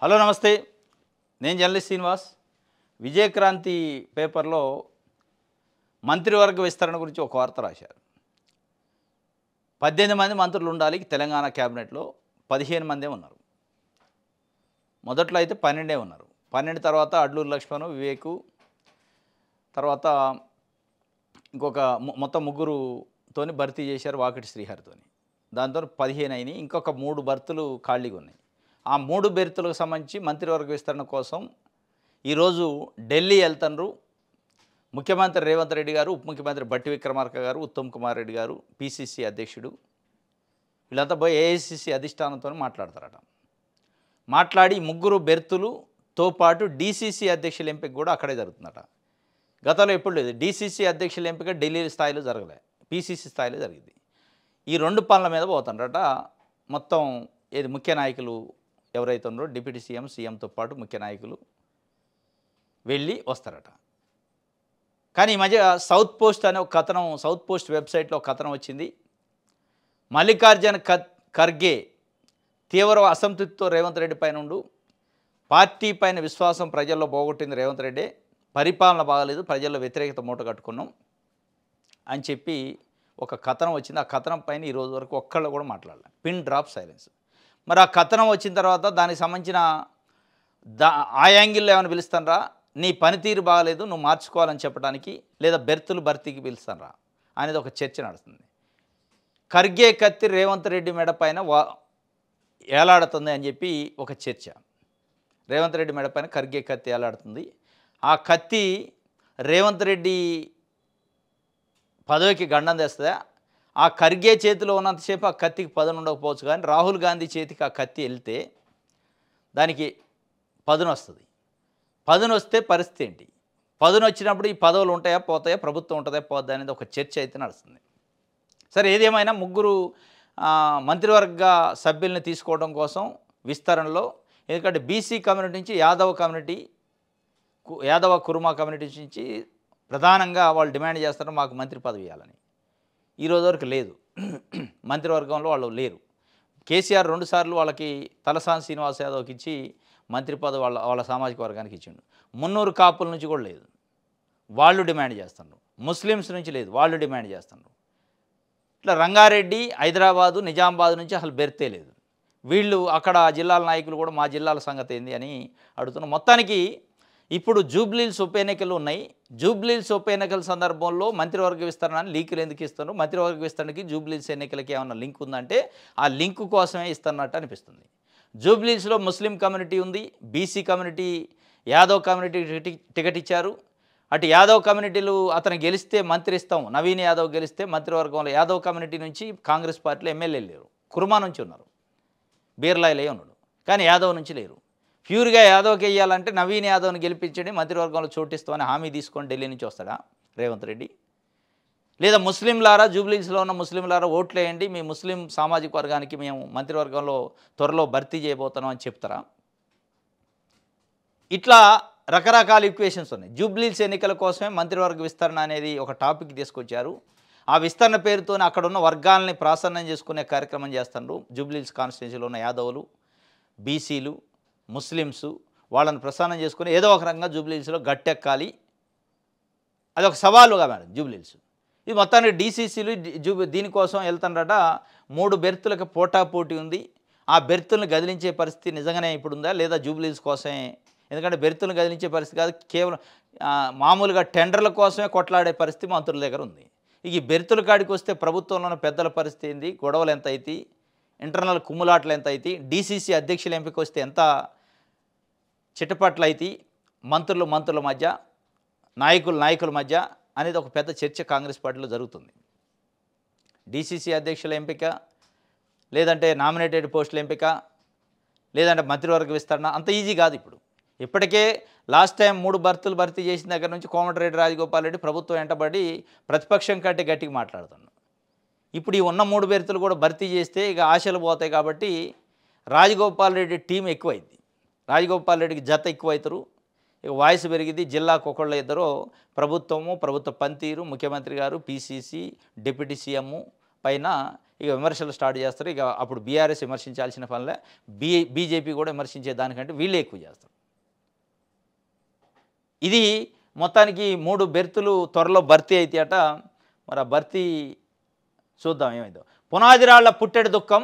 Hello నమస్తే, నేను journalist Srinivas. Vijayakranthi పేపర్లో మంత్రివర్గ విస్తరణ గురించి ఒక వార్త రాశారు. 18 మంది మంత్రులు ఉండాలి తెలంగాణ క్యాబినెట్లో, 15 మందే ఉన్నారు. మొదట్లో అయితే 12 ఉన్నారు. 12 తర్వాత అడ్లూరు లక్ష్మణ్, వివేకు, తర్వాత ఇంకొక మొత్తం ముగ్గురుతోని భర్తీ చేశారు, వాకిటి శ్రీహరితోని. దాంతో 15 అయినాయి. ఇంకొక 3 బర్తులు ఖాళీగా ఉన్నాయి. ఆ 3 బెర్తులకు సంబంధించి మంత్రివర్గ విస్తరణ కోసం ఈరోజు ఢిల్లీ వెళ్తున్నారు. ముఖ్యమంత్రి రేవంత్ రెడ్డి గారు, ఉప ముఖ్యమంత్రి బట్టి విక్రమార్క గారు, ఉత్తమ్ కుమార్ రెడ్డి గారు, పిసిసి అధ్యక్షుడు, వీళ్ళంతా పోయి ఏఐసిసి అధిష్టానంతో మాట్లాడతారట. మాట్లాడి 3 బెర్తులతో పాటు డీసీసీ అధ్యక్షుల ఎంపిక కూడా అక్కడే జరుగుతుందట. గతంలో ఎప్పుడు లేదు. డీసీసీ అధ్యక్షుల ఎంపిక ఢిల్లీ స్థాయిలో జరగలే, పిసిసి స్థాయిలో జరిగింది. ఈ 2 పనుల మీద పోతుండట. మొత్తం ఏది ముఖ్య నాయకులు ఎవరైతే ఉన్నారో డిప్యూటీ సీఎం, సీఎంతో పాటు ముఖ్య నాయకులు వెళ్ళి వస్తారట. కానీ ఈ మధ్య సౌత్ పోస్ట్ అనే ఒక కథనం, సౌత్ పోస్ట్ వెబ్సైట్లో ఒక కథనం వచ్చింది. మల్లికార్జున ఖర్గే తీవ్ర అసంతృప్తితో రేవంత్ రెడ్డి పైన ఉండు, పార్టీ పైన విశ్వాసం ప్రజల్లో పోగొట్టింది రేవంత్ రెడ్డి, పరిపాలన బాగలేదు, ప్రజల్లో వ్యతిరేకత మూట కట్టుకున్నాం అని చెప్పి ఒక కథనం వచ్చింది. ఆ కథనం పైన ఈరోజు వరకు ఒక్కళ్ళు కూడా మాట్లాడలేదు. Pin drop silence. మరి ఆ కథనం వచ్చిన తర్వాత దానికి సంబంధించిన ఆ యాంగిల్లో ఏమైనా పిలుస్తానరా, నీ పనితీరు బాగలేదు, నువ్వు మార్చుకోవాలని చెప్పడానికి, లేదా బెర్తులు భర్తీకి పిలుస్తానరా అనేది ఒక చర్చ నడుస్తుంది. ఖర్గే కత్తి రేవంత్ రెడ్డి మెడ పైన ఏలాడుతుంది అని చెప్పి ఒక చర్చ. రేవంత్ రెడ్డి మెడ పైన ఖర్గే కత్తి ఏలాడుతుంది. ఆ కత్తి రేవంత్ రెడ్డి పదవికి గండం తెస్తుందా? ఆ ఖర్గే చేతిలో ఉన్నంతసేపు ఆ కత్తికి పదును ఉండకపోవచ్చు, కానీ రాహుల్ గాంధీ చేతికి ఆ కత్తి వెళ్తే దానికి పదును వస్తుంది. పదును వస్తే పరిస్థితి ఏంటి? పదును వచ్చినప్పుడు ఈ పదవులు ఉంటాయా పోతాయా, ప్రభుత్వం ఉంటుందా పోద్దా అనేది ఒక చర్చ అయితే నడుస్తుంది. సరే, ఏదేమైనా 3 మంత్రివర్గ సభ్యుల్ని తీసుకోవడం కోసం విస్తరణలో, ఎందుకంటే బీసీ కమ్యూనిటీ నుంచి యాదవ కురుమా కమ్యూనిటీ నుంచి ప్రధానంగా వాళ్ళు డిమాండ్ చేస్తారు, మాకు మంత్రి పదవి ఇవ్వాలని. ఈరోజు వరకు లేదు, మంత్రివర్గంలో వాళ్ళు లేరు. కేసీఆర్ 2 సార్లు వాళ్ళకి తలసాని శ్రీనివాస్ యాదవ్కి ఇచ్చి మంత్రి పదవి వాళ్ళ సామాజిక వర్గానికి ఇచ్చిండు. మున్నూరు కాపుల నుంచి కూడా లేదు, వాళ్ళు డిమాండ్ చేస్తున్నారు. ముస్లిమ్స్ నుంచి లేదు, వాళ్ళు డిమాండ్ చేస్తున్నారు. ఇట్లా రంగారెడ్డి, హైదరాబాదు, నిజామాబాద్ నుంచి అసలు బెర్తే లేదు. వీళ్ళు అక్కడ జిల్లాల నాయకులు కూడా మా జిల్లాల సంగతి ఏంది అని అడుగుతున్నారు. మొత్తానికి ఇప్పుడు జూబ్లీహిల్స్ ఉప ఎన్నికలు ఉన్నాయి. జూబ్లీహిల్స్ ఉప ఎన్నికల సందర్భంలో మంత్రివర్గ విస్తరణని లీకులు ఎందుకు ఇస్తున్నారు? మంత్రివర్గ విస్తరణకి జూబ్లీహిల్స్ ఎన్నికలకి ఏమైనా లింక్ ఉందంటే ఆ లింక్ కోసమే ఇస్తున్నట్టు అనిపిస్తుంది. జూబ్లీహిల్స్లో ముస్లిం కమ్యూనిటీ ఉంది, BC community, Yadav community ticket ఇచ్చారు. అటు యాదవ్ కమ్యూనిటీలు అతను గెలిస్తే మంత్రి ఇస్తాం, నవీన్ యాదవ్ గెలిస్తే మంత్రివర్గంలో యాదవ్ కమ్యూనిటీ నుంచి కాంగ్రెస్ పార్టీలో ఎమ్మెల్యేలు లేరు. కుర్మా నుంచి ఉన్నారు, బీర్లాయిలే ఉన్నాడు, కానీ యాదవ్ నుంచి లేరు. ప్యూర్గా యాదవ్కి వేయాలంటే నవీన్ యాదవ్ని గెలిపించండి, మంత్రివర్గంలో చోటిస్తామని హామీ తీసుకొని ఢిల్లీ నుంచి వస్తాడా రేవంత్ రెడ్డి? లేదా ముస్లింలారా, జూబ్లీహిల్స్లో ఉన్న ముస్లింలారా ఓట్లు వేయండి, మీ ముస్లిం సామాజిక వర్గానికి మేము మంత్రివర్గంలో త్వరలో భర్తీ చేయబోతున్నాం అని చెప్తారా? ఇట్లా రకరకాల ఈక్వేషన్స్ ఉన్నాయి. జూబ్లీహిల్స్ ఎన్నికల కోసమే మంత్రివర్గ విస్తరణ అనేది ఒక టాపిక్ తీసుకొచ్చారు. ఆ విస్తరణ పేరుతోనే అక్కడ ఉన్న వర్గాలని ప్రాసన్నం చేసుకునే కార్యక్రమం చేస్తున్నారు. జూబ్లీహిల్స్ కాన్స్టిట్యున్సీలో ఉన్న యాదవులు, బీసీలు, ముస్లిమ్స్ వాళ్ళని ప్రసన్నం చేసుకుని ఏదో ఒక రకంగా జూబ్లీహిల్స్లో గట్టెక్కాలి. అదొక సవాలుగా మేడం జూబ్లీహిల్స్. ఇది మొత్తానికి డీసీసీలు దీనికోసం వెళ్తుండట. 3 బెర్తులకు పోటాపోటీ ఉంది. ఆ బెర్తులను గదిలించే పరిస్థితి నిజంగానే ఇప్పుడు ఉందా లేదా జూబ్లీహిల్స్ కోసమే? ఎందుకంటే బెర్తులను గదిలించే పరిస్థితి కాదు, కేవలం మామూలుగా టెండర్ల కోసమే కొట్లాడే పరిస్థితి మంత్రుల దగ్గర ఉంది. ఈ బెర్తుల కాడికి వస్తే ప్రభుత్వంలో ఉన్న పెద్దల పరిస్థితి ఏంది, గొడవలు ఎంత అయితే, ఇంటర్నల్ కుమ్ములాట్లు ఎంత అయితే, డీసీసీ అధ్యక్షుల ఎంపిక వస్తే ఎంత చిట్టపట్లు అయితే, మంత్రుల మధ్య, నాయకుల మధ్య అనేది ఒక పెద్ద చర్చ కాంగ్రెస్ పార్టీలో జరుగుతుంది. డీసీసీ అధ్యక్షుల ఎంపిక, లేదంటే నామినేటెడ్ పోస్టుల ఎంపిక, లేదంటే మంత్రివర్గ విస్తరణ అంత ఈజీ కాదు. ఇప్పుడు ఇప్పటికే లాస్ట్ టైం 3 బర్తులు భర్తీ చేసిన దగ్గర నుంచి కోమటిరెడ్డి రాజగోపాల్ రెడ్డి ప్రభుత్వం వెంటబడి ప్రతిపక్షం కంటే గట్టిగా మాట్లాడుతున్నాడు. ఇప్పుడు ఈ ఉన్న 3 బెర్తులు కూడా భర్తీ చేస్తే ఇక ఆశలు పోతాయి. కాబట్టి రాజగోపాల్ రెడ్డి టీం ఎక్కువైంది, రాజగోపాల్ రెడ్డికి జత ఎక్కువవుతారు, ఇక వాయిస్ పెరిగింది. జిల్లాకు ఒకళ్ళు ఇద్దరు ప్రభుత్వ పనితీరు, ముఖ్యమంత్రి గారు, పిసిసి, డిప్యూటీ సీఎం పైన ఇక విమర్శలు స్టార్ట్ చేస్తారు. ఇక అప్పుడు బీఆర్ఎస్ విమర్శించాల్సిన పనిలే, బీజేపీ కూడా విమర్శించే దానికంటే వీళ్ళే ఎక్కువ చేస్తారు. ఇది మొత్తానికి 3 బెర్తులు త్వరలో భర్తీ అవుతాయట. మరి ఆ భర్తీ చూద్దాం ఏమైందో. పునాదిరాళ్ల పుట్టెడు దుఃఖం,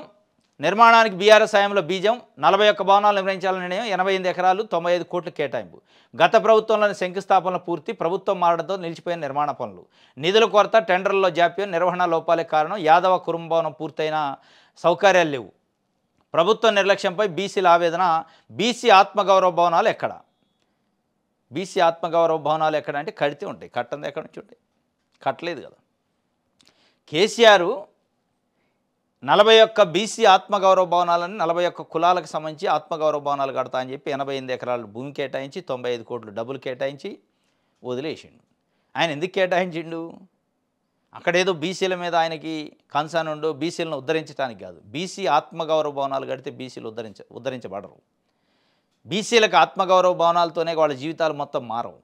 నిర్మాణానికి బీఆర్ఎస్ హయాంలో బీజం, 41 భవనాలు నిర్వహించాలని నిర్ణయం, 88 ఎకరాలు 95 కోట్ల కేటాయింపు. గత ప్రభుత్వంలోని శంకుస్థాపనలు పూర్తి, ప్రభుత్వం మారడంతో నిలిచిపోయిన నిర్మాణ పనులు. నిధుల కొరత, టెండర్లలో జాప్యం, నిర్వహణ లోపాలే కారణం. యాదవ కుటుంబ భవనం పూర్తయిన సౌకర్యాలు లేవు. ప్రభుత్వ నిర్లక్ష్యంపై బీసీల ఆవేదన. బీసీ ఆత్మగౌరవ భవనాలు ఎక్కడ? బీసీ ఆత్మగౌరవ భవనాలు ఎక్కడ అంటే కడితే ఉంటాయి, కట్టంది ఎక్కడి నుంచి ఉంటాయి? కట్టలేదు కదా. కేసీఆర్ 41 బీసీ ఆత్మగౌరవ భవనాలని 41 కులాలకు సంబంధించి ఆత్మగౌరవ భవనాలు కడతా అని చెప్పి 88 ఎకరాలు భూమి కేటాయించి 95 కోట్లు డబ్బులు కేటాయించి వదిలేసిండు. ఆయన ఎందుకు కేటాయించిండు? అక్కడేదో బీసీల మీద ఆయనకి కన్సర్న్ ఉండు, బీసీలను ఉద్ధరించడానికి కాదు. బీసీ ఆత్మగౌరవ భవనాలు కడితే బీసీలు ఉద్ధరించబడరు. బీసీలకు ఆత్మగౌరవ భవనాలతోనే వాళ్ళ జీవితాలు మొత్తం మారవు.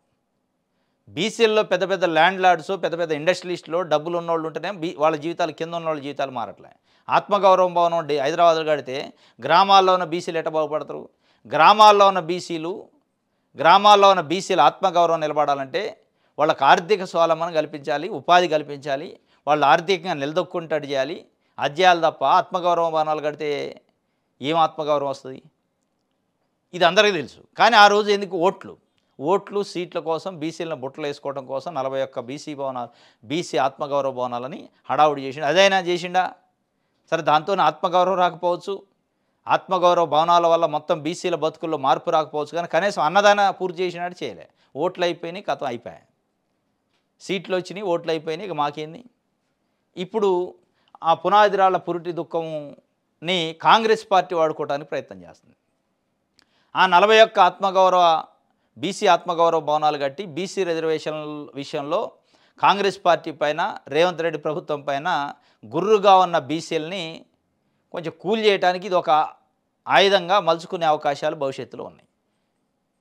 బీసీల్లో పెద్ద పెద్ద ల్యాండ్ లార్డ్స్, పెద్ద పెద్ద ఇండస్ట్రియలిస్టులు, డబ్బులు ఉన్నోళ్ళు ఉంటేనే వాళ్ళ జీవితాలు, కింద ఉన్న వాళ్ళ జీవితాలు మారట్లే. ఆత్మగౌరవం భవనం హైదరాబాద్లో కడితే గ్రామాల్లో ఉన్న బీసీలు ఎట్లా బాగుపడతారు? గ్రామాల్లో ఉన్న బీసీలు ఆత్మగౌరవం నిలబడాలంటే వాళ్ళకి ఆర్థిక స్వావలంబన కల్పించాలి, ఉపాధి కల్పించాలి, వాళ్ళు ఆర్థికంగా నిలదొక్కుంటట్టు చేయాలి. అది చేయాలి తప్ప ఆత్మగౌరవ భవనాలు కడితే ఏం ఆత్మగౌరవం వస్తుంది? ఇది అందరికీ తెలుసు. కానీ ఆ రోజు ఎందుకు ఓట్లు సీట్ల కోసం బీసీలను బుట్టలు వేసుకోవడం కోసం 41 బీసీ ఆత్మగౌరవ భవనాలని హడావుడి చేసిండు. అదైనా చేసిండా? సరే, దాంతో ఆత్మగౌరవం రాకపోవచ్చు, ఆత్మగౌరవ భవనాల వల్ల మొత్తం బీసీల బతుకుల్లో మార్పు రాకపోవచ్చు, కానీ కనీసం అన్నదాన పూర్తి చేసినట్టు చేయలే. ఓట్లు అయిపోయినాయి, కథం అయిపోయాయి, సీట్లు వచ్చినాయి, ఓట్లు అయిపోయినాయి, ఇక మాకేంది? ఇప్పుడు ఆ పునాదిరాళ్ల పురిటి దుఃఖంని కాంగ్రెస్ పార్టీ వాడుకోవడానికి ప్రయత్నం చేస్తుంది. ఆ 41 బీసీ ఆత్మగౌరవ భవనాలు కట్టి బీసీ రిజర్వేషన్ల విషయంలో కాంగ్రెస్ పార్టీ పైన, రేవంత్ రెడ్డి ప్రభుత్వం పైన గుర్రుగా ఉన్న బీసీలని కొంచెం కూల్ చేయడానికి ఇది ఒక ఆయుధంగా మలుచుకునే అవకాశాలు భవిష్యత్తులో ఉన్నాయి.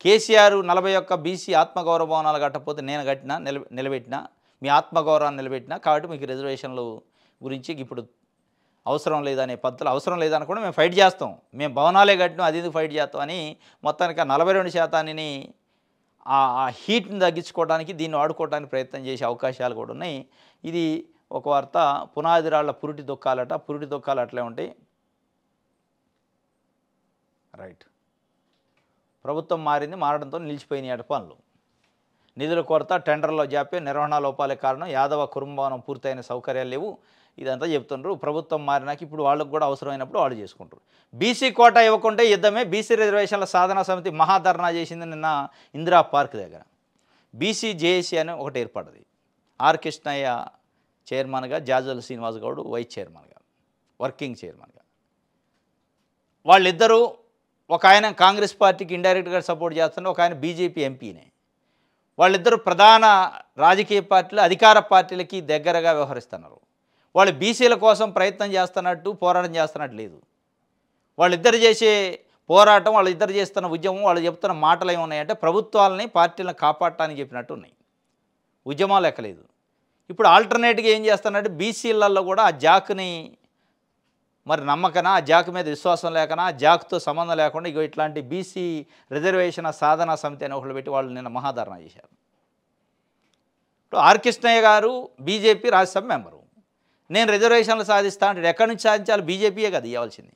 కేసీఆర్ 41 బీసీ ఆత్మగౌరవ భవనాలు కట్టకపోతే నేను కట్టినా, నిలబెట్టినా, మీ ఆత్మగౌరవాన్ని నిలబెట్టినా, కాబట్టి మీకు రిజర్వేషన్లు గురించి ఇప్పుడు అవసరం లేదనే పద్ధతులు, అవసరం లేదని కూడా మేము ఫైట్ చేస్తాం, మేము భవనాలే కట్టినాం, అది ఎందుకు ఫైట్ చేస్తాం అని మొత్తానికి 42% ఆ హీట్ని తగ్గించుకోవడానికి, దీన్ని వాడుకోవడానికి ప్రయత్నం చేసే అవకాశాలు కూడా ఉన్నాయి. ఇది ఒక వార్త. పునాదిరాళ్ల పురిటి దుఃఖాలట, పురిటి దుఃఖాలు అట్లే ఉంటాయి. రైట్. ప్రభుత్వం మారడంతో నిలిచిపోయినాయి అట పనులు. నిధుల కొరత, టెండర్లో జాప్యం, నిర్వహణ లోపాలే కారణం. యాదవ కుటుంబ భవనం పూర్తయిన సౌకర్యాలు లేవు. ఇదంతా చెప్తున్నారు. ప్రభుత్వం మారినాక ఇప్పుడు వాళ్ళకు కూడా అవసరమైనప్పుడు వాళ్ళు చేసుకుంటారు. బీసీ కోటా ఇవ్వకుంటే యుద్ధమే. బీసీ రిజర్వేషన్ల సాధనా సమితి మహాధర్నా చేసింది నిన్న ఇందిరా పార్క్ దగ్గర. బీసీ జేఏసీ అని ఒకటి ఏర్పడింది. ఆర్ కృష్ణయ్య చైర్మన్గా, జాజుల శ్రీనివాస్ గౌడ్ వైస్ చైర్మన్గా, వర్కింగ్ చైర్మన్గా. వాళ్ళిద్దరూ, ఒక ఆయన కాంగ్రెస్ పార్టీకి ఇండైరెక్ట్గా సపోర్ట్ చేస్తున్నారు, ఒక ఆయన బీజేపీ ఎంపీనే. వాళ్ళిద్దరూ ప్రధాన రాజకీయ పార్టీలు, అధికార పార్టీలకి దగ్గరగా వ్యవహరిస్తున్నారు. వాళ్ళు బీసీల కోసం ప్రయత్నం చేస్తున్నట్టు, పోరాటం చేస్తున్నట్టు లేదు. వాళ్ళిద్దరు చేసే పోరాటం, వాళ్ళిద్దరు చేస్తున్న ఉద్యమం, వాళ్ళు చెప్తున్న మాటలు ఏమున్నాయంటే ప్రభుత్వాలని, పార్టీలను కాపాడటానికి చెప్పినట్టు ఉన్నాయి. ఉద్యమాలు ఎక్కలేదు. ఇప్పుడు ఆల్టర్నేట్గా ఏం చేస్తున్నట్టు బీసీలలో కూడా ఆ జాక్ని మరి నమ్మకనా, ఆ జాక్ మీద విశ్వాసం లేకనా, ఆ జాక్తో సంబంధం లేకుండా ఇగో ఇట్లాంటి బీసీ రిజర్వేషన్ సాధనా సమితి అని ఒకళ్ళు పెట్టి వాళ్ళు నిన్న మహాధర్నా చేశారు. ఇప్పుడు ఆర్ కృష్ణయ్య గారు బీజేపీ రాజ్యసభ మెంబరు. నేను రిజర్వేషన్లు సాధిస్తా అంటే ఎక్కడి నుంచి సాధించాలి? బీజేపీయే కదా ఇవ్వాల్సింది.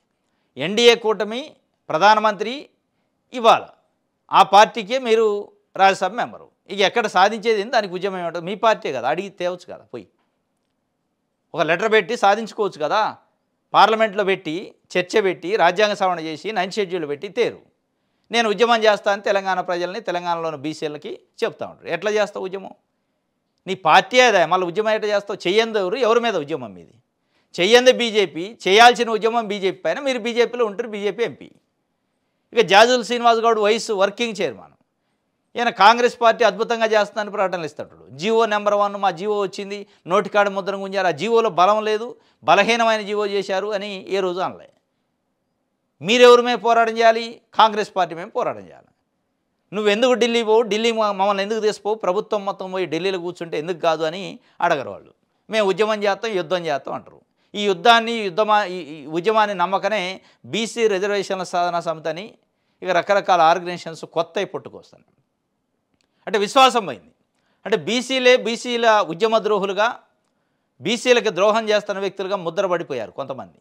ఎన్డీఏ కూటమి ప్రధానమంత్రి ఇవ్వాలి, ఆ పార్టీకే మీరు రాజ్యసభ మెంబరు. ఇక ఎక్కడ సాధించేది దానికి ఉద్యమం ఏమంటుంది? మీ పార్టీ కదా, అడిగి తేవచ్చు కదా, పోయి ఒక లెటర్ పెట్టి సాధించుకోవచ్చు కదా. పార్లమెంట్లో పెట్టి చర్చ పెట్టి రాజ్యాంగ సవరణ చేసి 9th షెడ్యూల్ పెట్టి తేరు. నేను ఉద్యమం చేస్తాను తెలంగాణ ప్రజల్ని, తెలంగాణలోని బీసీలకి చెప్తా ఉంటారు. ఎట్లా చేస్తావు ఉద్యమం? నీ పార్టీ అదే, మళ్ళీ ఉద్యమం ఎట్లా చేస్తావు? చెయ్యంది ఎవరి మీద ఉద్యమం మీది? చెయ్యంది బీజేపీ, చేయాల్సిన ఉద్యమం బీజేపీ పైన. మీరు బీజేపీలో ఉంటారు, బీజేపీ ఎంపీ. ఇక Jajula Srinivas Goud vice working chairman. ఈయన కాంగ్రెస్ పార్టీ అద్భుతంగా చేస్తుందని ప్రకటనలు ఇస్తాడు. జీవో నెంబర్ 1 మా జీవో వచ్చింది, నోటికాడ ముద్ర గుంజారు, ఆ జీవోలో బలం లేదు, బలహీనమైన జీవో చేశారు అని ఏ రోజు అనలే. మీరెవరి మీద పోరాటం చేయాలి? కాంగ్రెస్ పార్టీ మేము పోరాటం చేయాలి. నువ్వెందుకు ఢిల్లీ పోవు, ఢిల్లీ మమ్మల్ని ఎందుకు తీసిపోవు, ప్రభుత్వం మొత్తం పోయి ఢిల్లీలో కూర్చుంటే ఎందుకు కాదు అని అడగరు వాళ్ళు. మేము ఉద్యమం చేస్తాం, యుద్ధం చేస్తాం అంటారు. ఈ యుద్ధాన్ని ఈ ఉద్యమాన్ని నమ్మకనే బీసీ రిజర్వేషన్ల సాధన సమితి అని ఇక రకరకాల ఆర్గనైజేషన్స్ కొత్తవి పుట్టుకొస్తున్నాయి. అంటే విశ్వాసం పోయింది. అంటే బీసీల ఉద్యమ ద్రోహులుగా, బీసీలకు ద్రోహం చేస్తున్న వ్యక్తులుగా ముద్రపడిపోయారు కొంతమంది,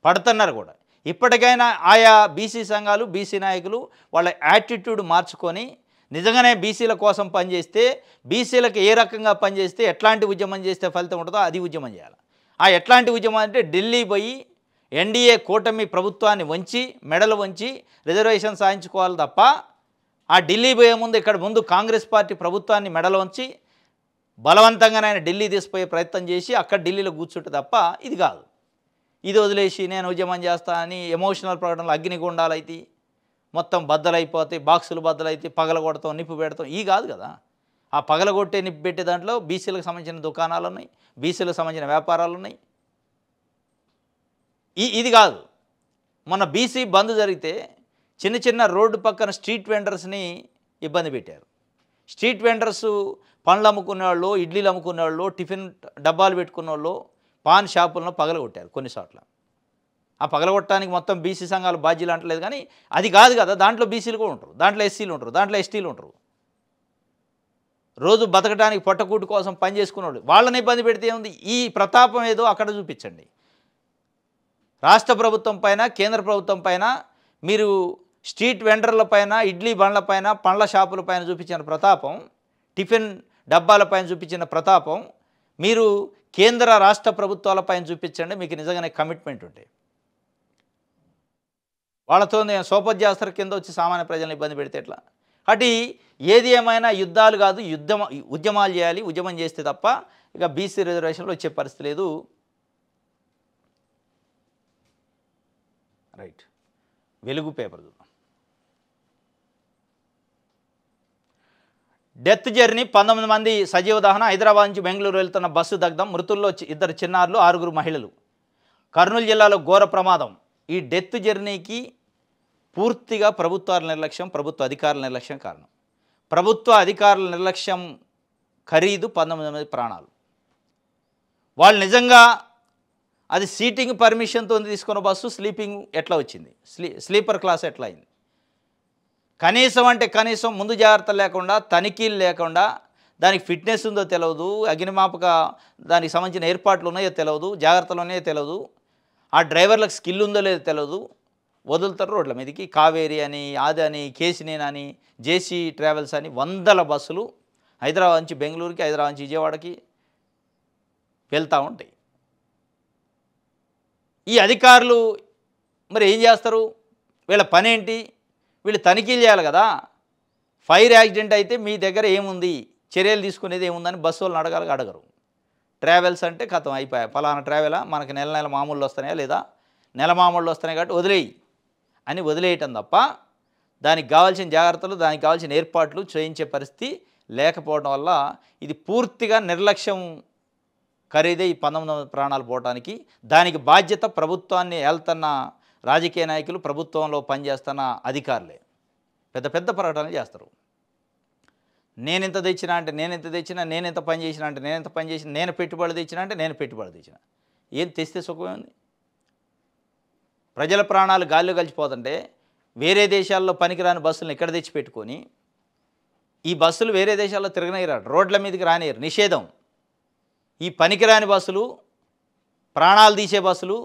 పడుతున్నారు కూడా. ఇప్పటికైనా ఆయా బీసీ సంఘాలు, బీసీ నాయకులు వాళ్ళ యాటిట్యూడ్ మార్చుకొని నిజంగానే బీసీల కోసం పనిచేస్తే, బీసీలకు ఏ రకంగా పనిచేస్తే, ఎట్లాంటి ఉద్యమం చేస్తే ఫలితం ఉంటుందో అది ఉద్యమం చేయాలి. ఆ ఎట్లాంటి ఉద్యమం అంటే ఢిల్లీ పోయి ఎన్డీఏ కూటమి ప్రభుత్వాన్ని వంచి, మెడలు వంచి రిజర్వేషన్ సాధించుకోవాలి తప్ప, ఆ ఢిల్లీ పోయే ముందు ఇక్కడ ముందు కాంగ్రెస్ పార్టీ ప్రభుత్వాన్ని మెడలు వంచి బలవంతంగా ఆయన ఢిల్లీ తీసుకుపోయే ప్రయత్నం చేసి అక్కడ ఢిల్లీలో కూర్చుంటే తప్ప ఇది కాదు. ఇది వదిలేసి నేను ఉద్యమం చేస్తా అని ఎమోషనల్ ప్రకటనలు, అగ్నిగుండాలు అయితే మొత్తం బద్దలైపోతాయి, బాక్సులు బద్దలైతే పగలగొడతాం, నిప్పు పెడతాం, ఈ కాదు కదా. ఆ పగలగొట్టే నిప్పు పెట్టే దాంట్లో బీసీలకు సంబంధించిన దుకాణాలు ఉన్నాయి, బీసీలకు సంబంధించిన వ్యాపారాలు ఉన్నాయి. ఇది కాదు. మొన్న బీసీ బంద్ జరిగితే చిన్న చిన్న రోడ్డు పక్కన స్ట్రీట్ వెండర్స్ని ఇబ్బంది పెట్టారు. స్ట్రీట్ వెండర్సు పండ్లు అమ్ముకునేవాళ్ళు, ఇడ్లీలు అమ్ముకునేవాళ్ళు, టిఫిన్ డబ్బాలు పెట్టుకునేవాళ్ళు పాన్ షాపులను పగలగొట్టారు కొన్ని చోట్ల. ఆ పగలగొట్టడానికి మొత్తం బీసీ సంఘాలు బాధ్యులు అంటలేదు, కానీ అది కాదు కదా. దాంట్లో బీసీలు కూడా ఉంటారు, దాంట్లో ఎస్సీలు ఉంటారు, దాంట్లో ఎస్టీలు ఉంటారు. రోజు బతకడానికి పొట్టకూటి కోసం పని చేసుకునేవాళ్ళు, వాళ్ళని ఇబ్బంది పెడితే ఏముంది? ఈ ప్రతాపం ఏదో అక్కడ చూపించండి. రాష్ట్ర ప్రభుత్వం పైన, కేంద్ర ప్రభుత్వం పైన, మీరు స్ట్రీట్ వెండర్ల పైన, ఇడ్లీ బండ్ల పైన, పండ్ల షాపుల పైన చూపించిన ప్రతాపం, టిఫిన్ డబ్బాల పైన చూపించిన ప్రతాపం మీరు కేంద్ర రాష్ట్ర ప్రభుత్వాల పైన చూపించండి. మీకు నిజంగానే కమిట్మెంట్ ఉంటాయి. వాళ్ళతో సోపద్యాస్త్ర కింద వచ్చి సామాన్య ప్రజలను ఇబ్బంది పెడితే ఎట్లా? అటు ఏది ఏమైనా యుద్ధాలు కాదు, ఉద్యమాలు చేయాలి. ఉద్యమం చేస్తే తప్ప ఇక బీసీ రిజర్వేషన్లో వచ్చే పరిస్థితి లేదు. రైట్, వెలుగు పేపర్ చూద్దాం. డెత్ జర్నీ, 19 మంది సజీవ దహన. హైదరాబాద్ నుంచి బెంగళూరు వెళ్తున్న బస్సు దగ్ధం. మృతుల్లో 2 చిన్నారులు, 6 మహిళలు. కర్నూలు జిల్లాలో ఘోర ప్రమాదం. ఈ డెత్ జర్నీకి పూర్తిగా ప్రభుత్వాల నిర్లక్ష్యం, ప్రభుత్వ అధికారుల నిర్లక్ష్యం కారణం. ప్రభుత్వ అధికారుల నిర్లక్ష్యం ఖరీదు 19 మంది ప్రాణాలు. వాళ్ళు నిజంగా అది సీటింగ్ పర్మిషన్తో తీసుకున్న బస్సు స్లీపింగ్ ఎట్లా వచ్చింది, స్లీపర్ క్లాస్ ఎట్లా అయింది? కనీసం అంటే కనీసం ముందు జాగ్రత్తలు లేకుండా, తనిఖీలు లేకుండా, దానికి ఫిట్నెస్ ఉందో తెలియదు, అగ్నిమాపక దానికి సంబంధించిన ఏర్పాట్లు ఉన్నాయో తెలియదు, జాగ్రత్తలు ఉన్నాయో తెలియదు, ఆ డ్రైవర్లకు స్కిల్ ఉందో లేదో తెలియదు, వదులుతారు రోడ్ల మీదకి. కావేరీ అని, ఆదని, కేసినేని అని, జేసీ ట్రావెల్స్ అని 100 బస్సులు హైదరాబాద్ నుంచి బెంగళూరుకి, హైదరాబాద్ నుంచి విజయవాడకి వెళ్తూ ఉంటాయి. ఈ అధికారులు మరి ఏం చేస్తారు? వీళ్ళ పని ఏంటి? వీళ్ళు తనిఖీలు చేయాలి కదా. ఫైర్ యాక్సిడెంట్ అయితే మీ దగ్గర ఏముంది, చర్యలు తీసుకునేది ఏముందని బస్సు వాళ్ళని అడగరు. ట్రావెల్స్ అంటే కథం అయిపోయాయి. ఫలానా ట్రావెలా, మనకు నెల మామూళ్ళు వస్తున్నాయా లేదా, నెల మామూళ్ళు వస్తున్నాయి కాబట్టి వదిలేయి అని వదిలేయటం తప్ప దానికి కావాల్సిన జాగ్రత్తలు, దానికి కావాల్సిన ఏర్పాట్లు చేయించే పరిస్థితి లేకపోవడం వల్ల ఇది పూర్తిగా నిర్లక్ష్యం ఖరీదే ఈ 19 ప్రాణాలు పోవటానికి. దానికి బాధ్యత ప్రభుత్వాన్ని ఏళ్తున్న రాజకీయ నాయకులు, ప్రభుత్వంలో పనిచేస్తున్న అధికారులే. పెద్ద పెద్ద ప్రకటనలు చేస్తారు. నేనెంత తెచ్చినా అంటే నేనెంత తెచ్చినా, నేనెంత పని చేసినా అంటే నేనెంత పని చేసినా, నేను పెట్టుబడి తెచ్చినా అంటే నేను పెట్టుబడి తెచ్చినా. ఏం తెస్తే సుఖమే ఉంది? ప్రజల ప్రాణాలు గాల్లో కలిసిపోతుంటే వేరే దేశాల్లో పనికిరాని బస్సులను ఇక్కడ తెచ్చి పెట్టుకొని, ఈ బస్సులు వేరే దేశాల్లో తిరగనిరాడు, రోడ్ల మీదకి రానియరు, నిషేధం. ఈ పనికిరాని బస్సులు, ప్రాణాలు తీసే బస్సులు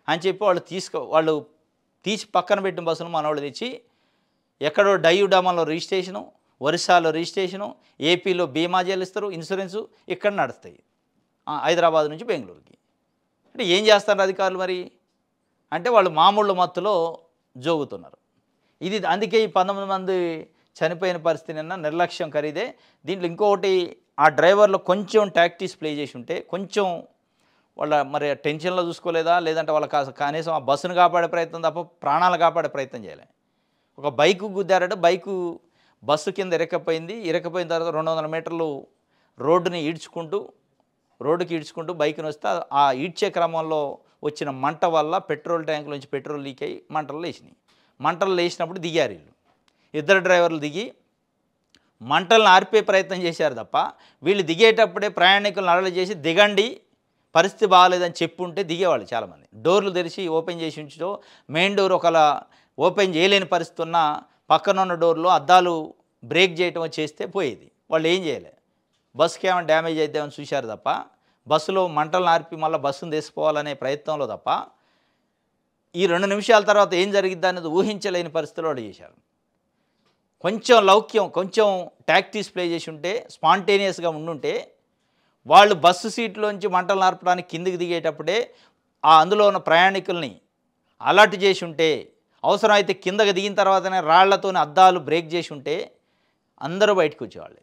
అని చెప్పి వాళ్ళు తీసి పక్కన పెట్టిన బస్సులు మనవాళ్ళు తెచ్చి ఎక్కడో డయ్యూడామాలో రిజిస్ట్రేషను, ఒరిస్సాలో రిజిస్ట్రేషను, ఏపీలో బీమా చెల్లిస్తారు, ఇన్సూరెన్సు ఇక్కడ నడుస్తాయి హైదరాబాద్ నుంచి బెంగళూరుకి. అంటే ఏం చేస్తారు అధికారులు మరి అంటే వాళ్ళు మామూలు మత్తులో జోగుతున్నారు. ఇది అందుకే ఈ 19 మంది చనిపోయిన పరిస్థితి నిన్న నిర్లక్ష్యం ఖరీదే. దీంట్లో ఇంకొకటి, ఆ డ్రైవర్లు కొంచెం టాక్టీస్ ప్లే చేసి ఉంటే, కొంచెం వాళ్ళ మరి టెన్షన్లో చూసుకోలేదా, లేదంటే వాళ్ళ కనీసం ఆ బస్సును కాపాడే ప్రయత్నం తప్ప ప్రాణాలు కాపాడే ప్రయత్నం చేయలే. ఒక బైకు గుద్దారట, బైకు బస్సు కింద ఇరకపోయిన తర్వాత 200 మీటర్లు రోడ్డుకి ఈడ్చుకుంటూ బైక్ని వస్తే ఆ ఈడ్చే క్రమంలో వచ్చిన మంట వల్ల పెట్రోల్ ట్యాంక్ నుంచి పెట్రోల్ లీక్ అయ్యి మంటలు లేచినాయి. మంటలు లేచినప్పుడు దిగారు వీళ్ళు, 2 డ్రైవర్లు దిగి మంటలను ఆర్పే ప్రయత్నం చేశారు తప్ప వీళ్ళు దిగేటప్పుడే ప్రయాణికులను అడలు చేసి దిగండి, పరిస్థితి బాగాలేదని చెప్పుంటే దిగేవాళ్ళు చాలామంది. డోర్లు తెరిచి ఓపెన్ చేసి ఉంచుతో మెయిన్ డోర్ ఒకలా ఓపెన్ చేయలేని పరిస్థితి ఉన్న పక్కనున్న డోర్‌లో అద్దాలు బ్రేక్ చేయటమో చేస్తే పోయేది. వాళ్ళు ఏం చేయలే. బస్‌కి ఏమైనా డ్యామేజ్ అయిద్దేమని చూశారు తప్ప, బస్సులో మంటలు నార్పి మళ్ళా బస్సును తీసుకుపోవాలనే ప్రయత్నంలో తప్ప, ఈ 2 నిమిషాల తర్వాత ఏం జరిగిద్దనేది ఊహించలేని పరిస్థితిలో వాళ్ళు చేశారు. కొంచెం లౌక్యం, కొంచెం టాక్టిక్స్ ప్లే చేసి ఉంటే, స్పాంటేనియస్‌గా ఉండుంటే, వాళ్ళు బస్సు సీట్‌లోంచి మంటలు నార్పడానికి కిందకి దిగేటప్పుడే అందులో ఉన్న ప్రయాణికుల్ని అలర్ట్ చేసి ఉంటే, అవసరమైతే కిందకి దిగిన తర్వాతనే రాళ్లతోని అద్దాలు బ్రేక్ చేసి ఉంటే అందరూ బయటకు వచ్చేవాళ్ళే.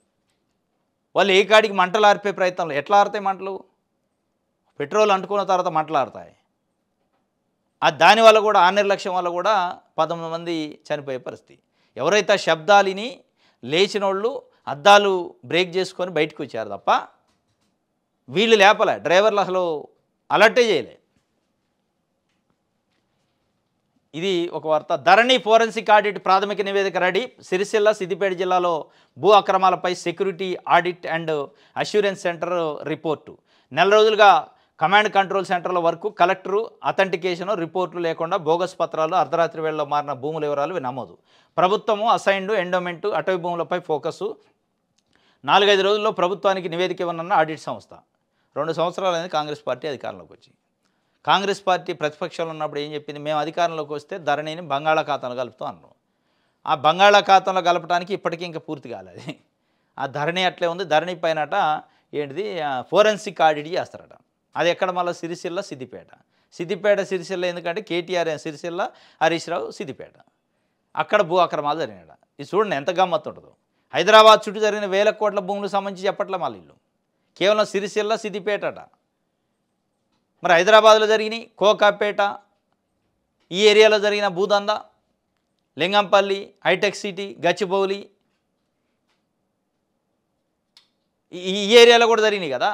వాళ్ళు ఏ కాడికి మంటలు ఆర్పే ప్రయత్నంలో ఎట్లా ఆరుతాయి మంటలు? పెట్రోల్ అంటుకున్న తర్వాత మంటలు ఆరుతాయి. దానివల్ల కూడా ఆ నిర్లక్ష్యం వల్ల కూడా 19 మంది చనిపోయే పరిస్థితి. ఎవరైతే ఆ శబ్దాలిని లేచినోళ్ళు అద్దాలు బ్రేక్ చేసుకొని బయటకు వచ్చారు తప్ప, వీళ్ళు లేపలే. డ్రైవర్లు అసలు అలర్టే చేయలే. ఇది ఒక వార్త. ధరణి ఫోరెన్సిక్ ఆడిట్ ప్రాథమిక నివేదిక రెడీ. సిరిసిల్ల, సిద్దిపేట జిల్లాలో భూ అక్రమాలపై security audit and assurance centre report. నెల రోజులుగా కమాండ్ కంట్రోల్ సెంటర్ల వరకు కలెక్టరు అథెంటికేషన్ రిపోర్టులు లేకుండా బోగస్ పత్రాలు, అర్ధరాత్రి వేళలో మారిన భూముల వివరాలు నమోదు. ప్రభుత్వము అసైన్డ్ ఎండోమెంటు అటవీ భూములపై ఫోకసు. 4-5 రోజుల్లో ప్రభుత్వానికి నివేదిక ఇవ్వనున్న ఆడిట్ సంస్థ. 2 సంవత్సరాలైంది కాంగ్రెస్ పార్టీ అధికారంలోకి వచ్చి. కాంగ్రెస్ పార్టీ ప్రతిపక్షంలో ఉన్నప్పుడు ఏం చెప్పింది? మేము అధికారంలోకి వస్తే ధరణిని బంగాళాఖాతంలో కలుపుతాం అన్నాం. ఆ బంగాళాఖాతంలో కలపడానికి ఇప్పటికీ ఇంకా పూర్తి కాలేదు. ఆ ధరణి అట్లే ఉంది. ధరణి పైనట ఏంటిది ఫోరెన్సిక్ ఆడిట్ చేస్తారట. అది ఎక్కడ మళ్ళీ సిరిసిల్ల, సిద్దిపేట. సిరిసిల్ల ఎందుకంటే కేటీఆర్ సిరిసిల్ల, హరీష్ రావు సిద్దిపేట. అక్కడ భూ అక్రమాలు జరిగినాడు. ఇది చూడండి ఎంత గమ్మత్తు ఉంటుందో. హైదరాబాద్ చుట్టూ జరిగిన 1000 కోట్ల భూములకు సంబంధించి చెప్పట్లే మళ్ళీ ఇల్లు. కేవలం సిరిసిల్ల, సిద్దిపేటట. మరి హైదరాబాద్లో జరిగినాయి కోకాపేట, ఈ ఏరియాలో జరిగిన భూదందా, లింగంపల్లి, హైటెక్ సిటీ, గచ్చిబౌలి, ఈ ఏరియాలో కూడా జరిగినాయి కదా.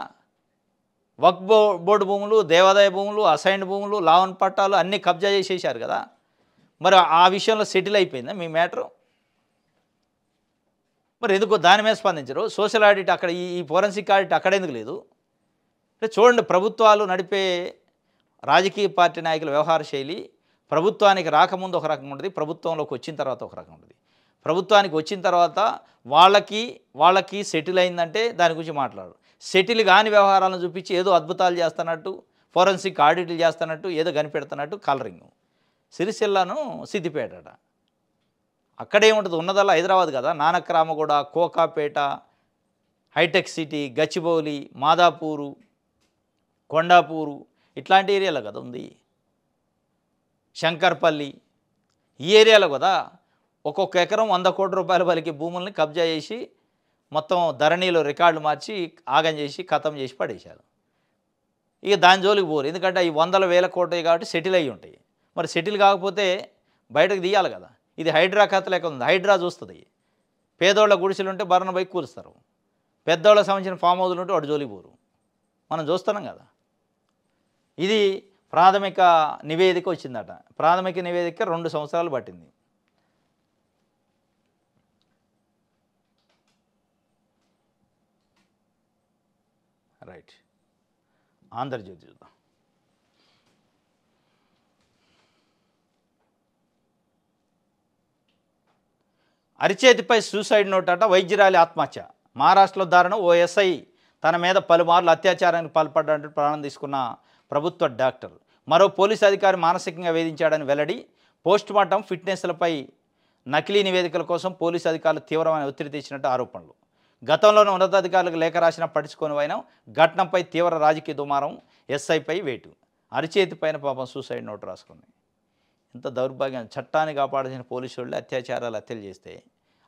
వక్ఫ్ బోర్డు భూములు, దేవాదాయ భూములు, అసైన్డ్ భూములు, లావన్ పట్టాలు అన్నీ కబ్జా చేసేసారు కదా. మరి ఆ విషయంలో సెటిల్ అయిపోయిందా మీ మ్యాటరు? మరి ఎందుకు దాని మీద స్పందించరు? సోషల్ ఆడిట్ అక్కడ, ఈ ఫోరెన్సిక్ ఆడిట్ అక్కడ ఎందుకు లేదు? అంటే చూడండి, ప్రభుత్వాలు నడిపే రాజకీయ పార్టీ నాయకుల వ్యవహార శైలి ప్రభుత్వానికి రాకముందు ఒక రకంగా ఉంటుంది, ప్రభుత్వంలోకి వచ్చిన తర్వాత ఒక రకంగా ఉంటుంది. ప్రభుత్వానికి వచ్చిన తర్వాత వాళ్ళకి సెటిల్ అయిందంటే దాని గురించి మాట్లాడు. సెటిల్ కాని వ్యవహారాలను చూపించి ఏదో అద్భుతాలు చేస్తున్నట్టు, ఫోరెన్సిక్ ఆడిట్లు చేస్తున్నట్టు, ఏదో కనిపెడుతున్నట్టు కలరింగ్. సిరిసిల్లను సిద్దిపేటట. అక్కడేముంటుంది? ఉన్నదల్లా హైదరాబాద్ కదా. నానక్రామగూడ, కోకాపేట, హైటెక్ సిటీ, గచ్చిబౌలి, మాదాపూరు, కొండాపూరు ఇట్లాంటి ఏరియాలో కదా ఉంది. శంకర్పల్లి ఈ ఏరియాలో కదా. ఒక్కొక్క ఎకరం 100 కోట్ల రూపాయల వరకు భూముల్ని కబ్జా చేసి మొత్తం ధరణిలో రికార్డులు మార్చి ఆగం చేసి ఖతం చేసి పడేశారు. ఇక దాని జోలికి పోరు, ఎందుకంటే అవి 100,000 కోట్లు కాబట్టి సెటిల్ అయ్యి ఉంటాయి. మరి సెటిల్ కాకపోతే బయటకు తీయాలి కదా. ఇది హైడ్రా కథ లెక్క ఉంది. హైడ్రా చూస్తుంది. పేదోళ్ళ గుడిసెలు ఉంటే బర్రన పోయి కూలుస్తారు, పెద్దోళ్ళకి సంబంధించిన ఫామ్ హౌజులు ఉంటే వాడు జోలికి పోరు. మనం చూస్తున్నాం కదా. ఇది ప్రాథమిక నివేదిక వచ్చిందట. ప్రాథమిక నివేదిక 2 సంవత్సరాలు పట్టింది. రైట్. ఆంధ్రజ్యోతి చూద్దాం. అరిచేతిపై సూసైడ్ నోట్ అట. వైద్యురాలి ఆత్మహత్య. మహారాష్ట్రలో దారుణం. ఓ ఎస్ఐ తన మీద పలుమార్లు అత్యాచారానికి పాల్పడ్డాడంటూ ప్రాణం తీసుకున్న ప్రభుత్వ డాక్టర్. మరో పోలీసు అధికారి మానసికంగా వేధించాడని వెల్లడి. పోస్టుమార్టం, ఫిట్నెస్లపై నకిలీ నివేదికల కోసం పోలీసు అధికారులు తీవ్రమైన ఒత్తిడి తెచ్చినట్టు ఆరోపణలు. గతంలోనే ఉన్నతాధికారులకు లేఖ రాసినా పట్టించుకొని వైనం. ఘటనపై తీవ్ర రాజకీయ దుమారం. ఎస్ఐపై వేటు. అరిచేతి పైన పాపం సూసైడ్ నోట్ రాసుకుంది. ఎంత దౌర్భాగ్యం. చట్టాన్ని కాపాడాల్సిన పోలీసు వాళ్ళు హత్యలు చేస్తే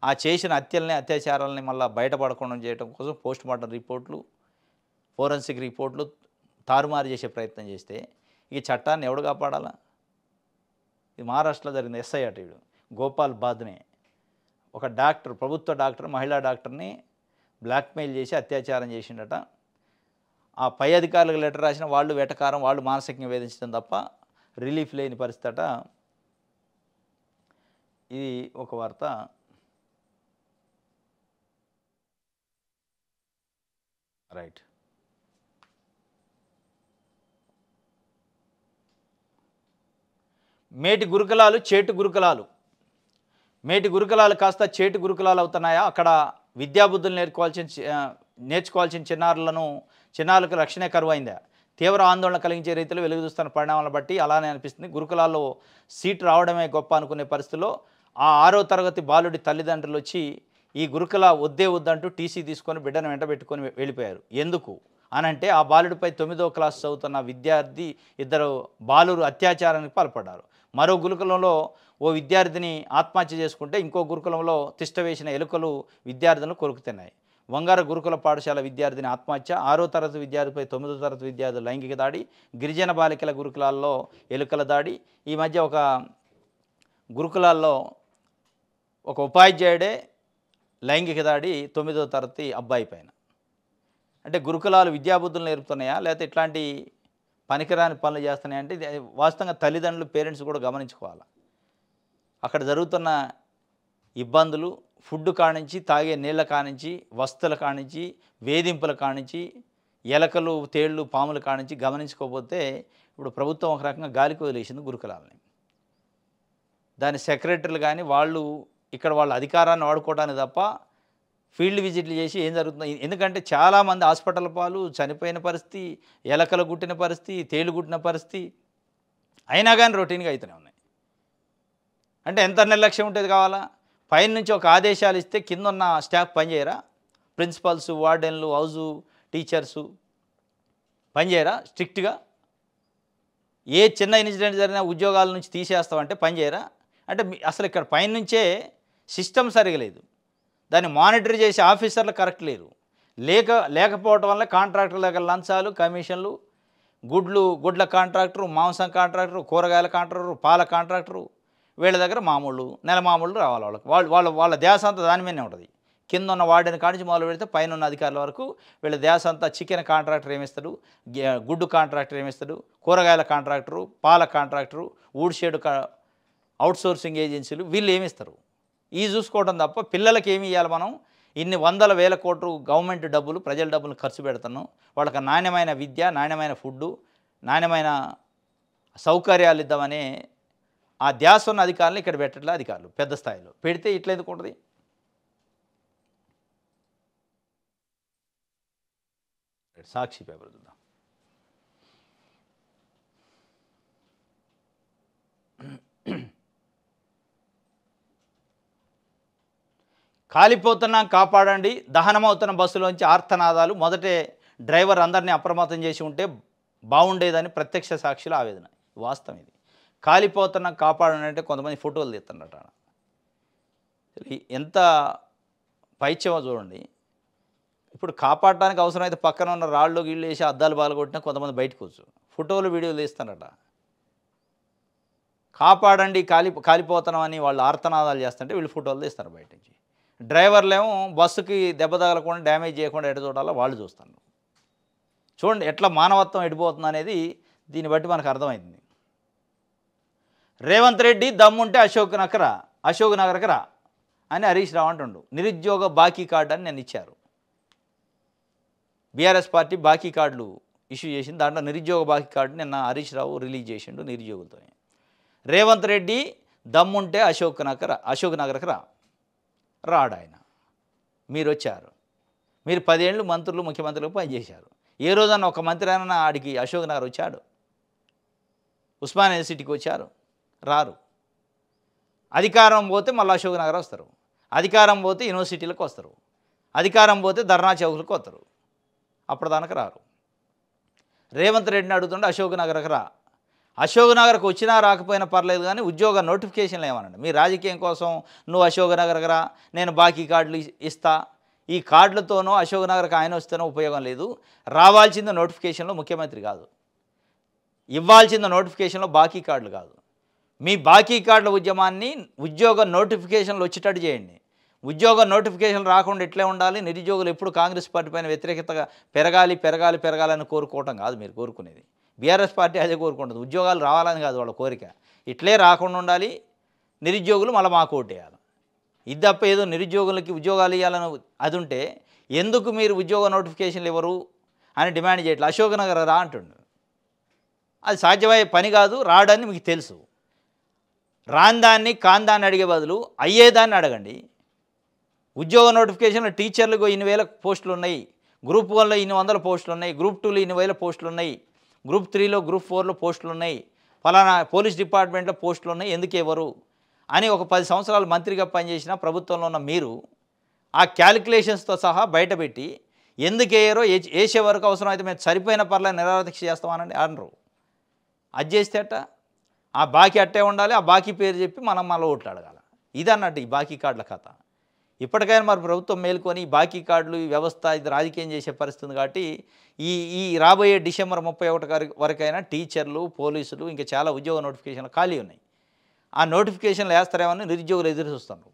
ఆ చేసిన అత్యాచారాలని మళ్ళీ బయటపడకుండా చేయడం కోసం పోస్టుమార్టం రిపోర్ట్లు, ఫోరెన్సిక్ రిపోర్ట్లు తారుమారు చేసే ప్రయత్నం చేస్తే ఈ చట్టాన్ని ఎవడు కాపాడాలా? ఇది మహారాష్ట్రలో జరిగిన ఎస్ఐ అటు గోపాల్ బాద్నే, ఒక డాక్టర్, ప్రభుత్వ డాక్టర్, మహిళా డాక్టర్ని బ్లాక్మెయిల్ చేసి అత్యాచారం చేసిండట. ఆ పై అధికారులకు లెటర్ రాసిన వాళ్ళు వెటకారం, వాళ్ళు మానసికంగా వేధించడం తప్ప రిలీఫ్ లేని పరిస్థితి అట. ఇది ఒక వార్త. రైట్. మేటి గురుకులాలు చేటు గురుకులాలు, మేటి గురుకులాలు కాస్త చేటు గురుకులాలు అవుతున్నాయా? అక్కడ విద్యాబుద్ధులు నేర్చుకోవాల్సిన చిన్నారులకు రక్షణే కరువైందా? తీవ్ర ఆందోళన కలిగించే రీతిలో వెలుగుచూస్తున్న పరిణామాలను బట్టి అలానే అనిపిస్తుంది. గురుకులాల్లో సీటు రావడమే గొప్ప అనుకునే పరిస్థితుల్లో ఆ 6వ తరగతి బాలుడి తల్లిదండ్రులు వచ్చి ఈ గురుకుల వద్దే వద్దంటూ టీసీ తీసుకొని బిడ్డను వెంటబెట్టుకొని వెళ్ళిపోయారు. ఎందుకు అనంటే ఆ బాలుడిపై 9వ క్లాస్ చదువుతున్న విద్యార్థి ఇద్దరు బాలురు అత్యాచారానికి పాల్పడ్డారు. మరో గురుకులంలో ఓ విద్యార్థిని ఆత్మహత్య చేసుకుంటే ఇంకో గురుకులంలో తిష్టవేసిన ఎలుకలు విద్యార్థులను కొరుకుతున్నాయి. వంగార గురుకుల పాఠశాల విద్యార్థిని ఆత్మహత్య, 6వ తరగతి విద్యార్థిపై 9వ తరగతి విద్యార్థులు లైంగిక దాడి, గిరిజన బాలికల గురుకులాల్లో ఎలుకల దాడి. ఈ మధ్య ఒక గురుకులాల్లో ఒక ఉపాధ్యాయుడే లైంగిక దాడి 9వ తరగతి అబ్బాయి పైన. అంటే గురుకులాలు విద్యాబుద్ధులు నేర్పుతున్నాయా లేకపోతే ఇట్లాంటి పనికిరాని పనులు చేస్తున్నాయి అంటే వాస్తవంగా తల్లిదండ్రులు పేరెంట్స్ కూడా గమనించుకోవాలి. అక్కడ జరుగుతున్న ఇబ్బందులు ఫుడ్ కానించి, తాగే నీళ్ళ కానించి, వస్తువుల కానించి, వేధింపుల కానించి, ఎలకలు తేళ్ళు పాముల కానించి గమనించుకోకపోతే ఇప్పుడు ప్రభుత్వం ఒక రకంగా గాలికి వదిలేసింది గురుకులాలని. దాని సెక్రటరీలు కానీ వాళ్ళు ఇక్కడ వాళ్ళ అధికారాన్ని వాడుకోవడానికి తప్ప ఫీల్డ్ విజిట్లు చేసి ఏం జరుగుతుంది. ఎందుకంటే చాలామంది హాస్పిటల్ పాలు, చనిపోయిన పరిస్థితి, ఎలకలు గుట్టిన పరిస్థితి, తేలు గుట్టిన పరిస్థితి అయినా కానీ రొటీన్గా అవుతూనే ఉన్నాయి. అంటే ఎంత నిర్లక్ష్యం ఉంటుంది కావాలా? పైన నుంచి ఒక ఆదేశాలు ఇస్తే కింద ఉన్న స్టాఫ్ పనిచేయరా? ప్రిన్సిపల్స్, వార్డెన్లు, హౌజు టీచర్సు పనిచేయరా స్ట్రిక్ట్గా? ఏ చిన్న ఇన్సిడెంట్ జరిగినా ఉద్యోగాల నుంచి తీసేస్తామంటే పనిచేయరా? అంటే అసలు ఇక్కడ పైనుంచే సిస్టమ్ సరిగా లేదు. దాన్ని మానిటర్ చేసే ఆఫీసర్లు కరెక్ట్ లేరు. లేకపోవటం వల్ల కాంట్రాక్టర్ దగ్గర లంచాలు, కమిషన్లు, గుడ్ల కాంట్రాక్టరు, మాంసం కాంట్రాక్టరు, కూరగాయల కాంట్రాక్టరు, పాల కాంట్రాక్టరు, వీళ్ళ దగ్గర నెల మామూలు రావాలి వాళ్ళ ధ్యాస అంతా దాని మీదనే ఉంటుంది. కింద ఉన్న వార్డెన్ కానించి మొదలు పెడితే పైన ఉన్న అధికారుల వరకు వీళ్ళ ధ్యాస అంతా చికెన్ కాంట్రాక్టర్ ఏమిస్తాడు, గుడ్డు కాంట్రాక్టర్ ఏమిస్తాడు, కూరగాయల కాంట్రాక్టరు, పాల కాంట్రాక్టరు, ఊడ్షేడు అవుట్సోర్సింగ్ ఏజెన్సీలు వీళ్ళు ఏమిస్తారు? ఈ చూసుకోవడం తప్ప పిల్లలకి ఏమి ఇవ్వాలి? మనం ఇన్ని వందల వేల కోట్లు గవర్నమెంట్ డబ్బులు, ప్రజల డబ్బులు ఖర్చు పెడుతున్నాం. వాళ్ళకి నాణ్యమైన విద్య, నాణ్యమైన ఫుడ్డు, నాణ్యమైన సౌకర్యాలు ఇద్దామనే ఆ ధ్యాస ఉన్న అధికారులు ఇక్కడ పెట్టట్లే. అధికారులు పెద్ద స్థాయిలో పెడితే ఇట్లా ఎందుకు ఉంటుంది? సాక్షి పేపర్ చూద్దాం. కాలిపోతున్నాం కాపాడండి, దహనమవుతున్న బస్సులోంచి ఆర్తనాదాలు. మొదటే డ్రైవర్ అందరినీ అప్రమత్తం చేసి ఉంటే బాగుండేదని ప్రత్యక్ష సాక్షుల ఆవేదన. వాస్తవం ఇది. కాలిపోతున్నాం కాపాడండి అంటే కొంతమంది ఫోటోలు తీస్తున్నట్ట. ఎంత పైచ్యమో చూడండి. ఇప్పుడు కాపాడటానికి అవసరమైతే పక్కన ఉన్న రాళ్ళు గీళ్ళు వేసి అద్దాలు బాలగొట్టినా కొంతమంది బయటకు వచ్చు, ఫోటోలు వీడియోలు తీస్తారట. కాపాడండి కాలిపోతున్నాం అని వాళ్ళు ఆర్తనాదాలు చేస్తుంటే వీళ్ళు ఫోటోలు తీస్తారు బయట నుంచి. డ్రైవర్లేమో బస్సుకి దెబ్బ తగలకుండా, డ్యామేజ్ చేయకుండా ఎటు చూడాలో వాళ్ళు చూస్తారు. చూడండి ఎట్లా మానవత్వం ఎడిపోతుంది అనేది దీన్ని బట్టి మనకు అర్థమైంది. రేవంత్ రెడ్డి దమ్ముంటే అశోక్ నగర్కి రా అని హరీష్ రావు అంటుండు. నిరుద్యోగ బాకీ కార్డు అని నేను ఇచ్చారు. బీఆర్ఎస్ పార్టీ బాకీ కార్డులు ఇష్యూ చేసింది. దాంట్లో నిరుద్యోగ బాకీ కార్డు నిన్న హరీష్ రావు రిలీజ్ చేసిండు నిరుద్యోగులతో. రేవంత్ రెడ్డి దమ్ముంటే అశోక్ నగర్కి రాడు ఆయన. మీరు వచ్చారు, మీరు 10 ఏళ్ళు మంత్రులు, ముఖ్యమంత్రులు పనిచేశారు. ఏ రోజన్నా ఒక మంత్రి అయినా ఆడికి అశోక్ నగర్ వచ్చాడు? ఉస్మానియా యూనివర్సిటీకి వచ్చారు? రారు. అధికారం పోతే మళ్ళీ అశోక్ నగర్ వస్తారు, అధికారం పోతే యూనివర్సిటీలకు వస్తారు, అధికారం పోతే ధర్నా చౌకులకు వస్తారు, అప్పటిదానికి రారు. రేవంత్ రెడ్డిని అడుగుతుంటే అశోక్ నగర్కి రా. అశోక్ నగర్కి వచ్చినా రాకపోయినా పర్లేదు కానీ ఉద్యోగ నోటిఫికేషన్లు ఏమనండి. మీ రాజకీయం కోసం నువ్వు అశోక్ నగర్కి రా, నేను బాకీ కార్డులు ఇస్తా, ఈ కార్డులతోనో అశోక్ నగర్కి ఆయన వస్తేనో ఉపయోగం లేదు. రావాల్సింది నోటిఫికేషన్లో ముఖ్యమంత్రి కాదు, ఇవ్వాల్సింది నోటిఫికేషన్లో బాకీ కార్డులు కాదు. మీ బాకీ కార్డుల ఉద్యమాన్ని ఉద్యోగ నోటిఫికేషన్లు వచ్చేటట్టు చేయండి. ఉద్యోగ నోటిఫికేషన్ రాకుండా ఎట్లే ఉండాలి? నిరుద్యోగులు ఎప్పుడు కాంగ్రెస్ పార్టీ పైన వ్యతిరేకతగా పెరగాలని కోరుకోవటం కాదు మీరు కోరుకునేది. బీఆర్ఎస్ పార్టీ అదే కోరుకుంటుంది, ఉద్యోగాలు రావాలని కాదు వాళ్ళ కోరిక. ఇట్లే రాకుండా ఉండాలి, నిరుద్యోగులు మళ్ళీ మాకు ఓటేయాలి. ఇది తప్ప ఏదో నిరుద్యోగులకి ఉద్యోగాలు ఇవ్వాలని అది ఉంటే ఎందుకు మీరు ఉద్యోగ నోటిఫికేషన్లు ఇవ్వరు అని డిమాండ్ చేయట్లేదు. అశోక్ నగర్ రా అంటుండు. అది సాధ్యమయ్యే పని కాదు, రాడని మీకు తెలుసు. రాని దాన్ని కాని దాన్ని అడిగే బదులు అయ్యేదాన్ని అడగండి. ఉద్యోగ నోటిఫికేషన్లో టీచర్లకు ఇన్ని వేల పోస్టులు ఉన్నాయి, గ్రూప్ 1లో ఇన్ని వందల పోస్టులు ఉన్నాయి, గ్రూప్ 2లో ఇన్ని వేల పోస్టులు ఉన్నాయి, గ్రూప్ 3లో గ్రూప్ 4లో పోస్టులు ఉన్నాయి, ఫలానా పోలీస్ డిపార్ట్మెంట్లో పోస్టులు ఉన్నాయి, ఎందుకు ఎవరు అని ఒక 10 సంవత్సరాలు మంత్రిగా పనిచేసిన ప్రభుత్వంలో ఉన్న మీరు ఆ క్యాలిక్యులేషన్స్తో సహా బయటపెట్టి ఎందుకు వేయరో వేసే వరకు అవసరం అయితే మేము సరిపోయిన పర్లేదు నిరాదీక్ష చేస్తామనండి అనరు. అది చేస్తే అట్ట ఆ బాకీ అట్టే ఉండాలి, ఆ బాకీ పేరు చెప్పి మనం మళ్ళీ ఓట్లు అడగాల. ఇది అన్నట్టు ఈ బాకీ కార్డుల కథ. ఇప్పటికైనా మరి ప్రభుత్వం మేల్కొని ఈ బాకీ కార్డులు ఈ వ్యవస్థ ఇది రాజకీయం చేసే పరిస్థితి ఉంది కాబట్టి ఈ ఈ రాబోయే డిసెంబర్ 31 వరకైనా టీచర్లు, పోలీసులు ఇంకా చాలా ఉద్యోగ నోటిఫికేషన్లు ఖాళీ ఉన్నాయి. ఆ నోటిఫికేషన్లు వేస్తారేమని నిరుద్యోగులు ఎదురు చూస్తున్నారు.